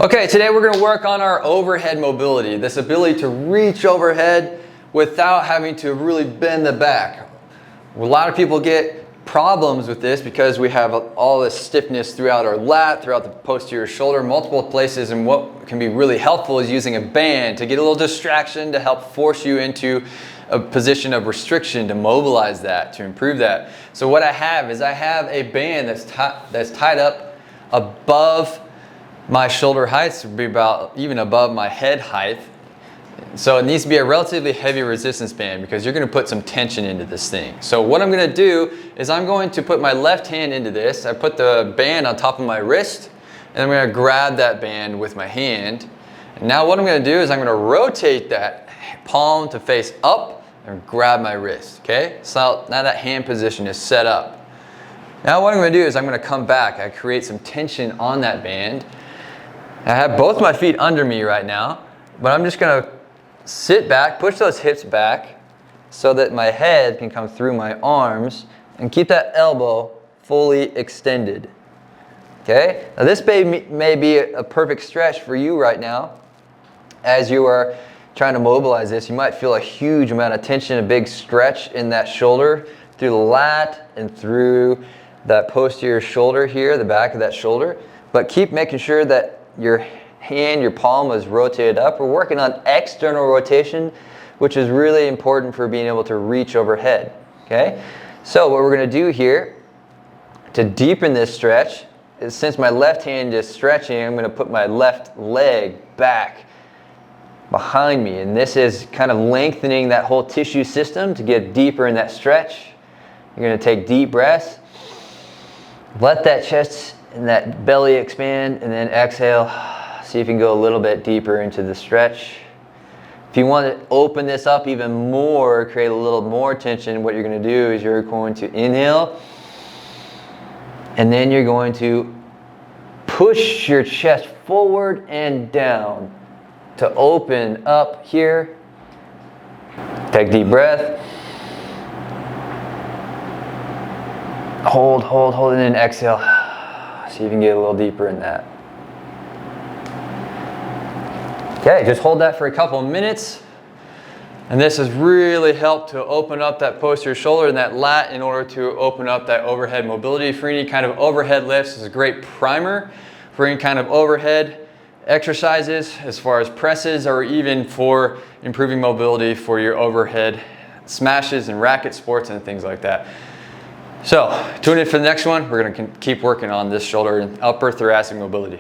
Okay, today we're going to work on our overhead mobility, this ability to reach overhead without having to really bend the back. A lot of people get problems with this because we have all this stiffness throughout our lat, throughout the posterior shoulder, multiple places, and what can be really helpful is using a band to get a little distraction to help force you into a position of restriction, to mobilize that, to improve that. So what I have is a band that's tied up above my shoulder height, to be about even above my head height. So it needs to be a relatively heavy resistance band because you're going to put some tension into this thing. So what I'm going to do is I'm going to put my left hand into this. I put the band on top of my wrist and I'm going to grab that band with my hand. And now what I'm going to do is I'm going to rotate that palm to face up and grab my wrist. Okay? So now that hand position is set up. Now what I'm going to do is I'm going to come back. I create some tension on that band. I have both my feet under me right now, but I'm just going to sit back, push those hips back so that my head can come through my arms and keep that elbow fully extended. Okay? Now this may be a perfect stretch for you right now. As you are trying to mobilize this, you might feel a huge amount of tension, a big stretch in that shoulder through the lat and through that posterior shoulder here, the back of that shoulder. But keep making sure that your hand, your palm is rotated up. We're working on external rotation, which is really important for being able to reach overhead. Okay? So what we're going to do here to deepen this stretch is, since my left hand is stretching, I'm going to put my left leg back behind me. And this is kind of lengthening that whole tissue system to get deeper in that stretch. You're going to take deep breaths. Let that chest and that belly expand, and then exhale. See if you can go a little bit deeper into the stretch. If you want to open this up even more, create a little more tension, what you're going to do is you're going to inhale, and then you're going to push your chest forward and down to open up here. Take a deep breath. Hold, and then exhale. See if you can get a little deeper in that. Okay, just hold that for a couple of minutes. And this has really helped to open up that posterior shoulder and that lat in order to open up that overhead mobility. For any kind of overhead lifts, it's a great primer for any kind of overhead exercises, as far as presses, or even for improving mobility for your overhead smashes and racket sports and things like that. So, tune in for the next one. We're going to keep working on this shoulder and upper thoracic mobility.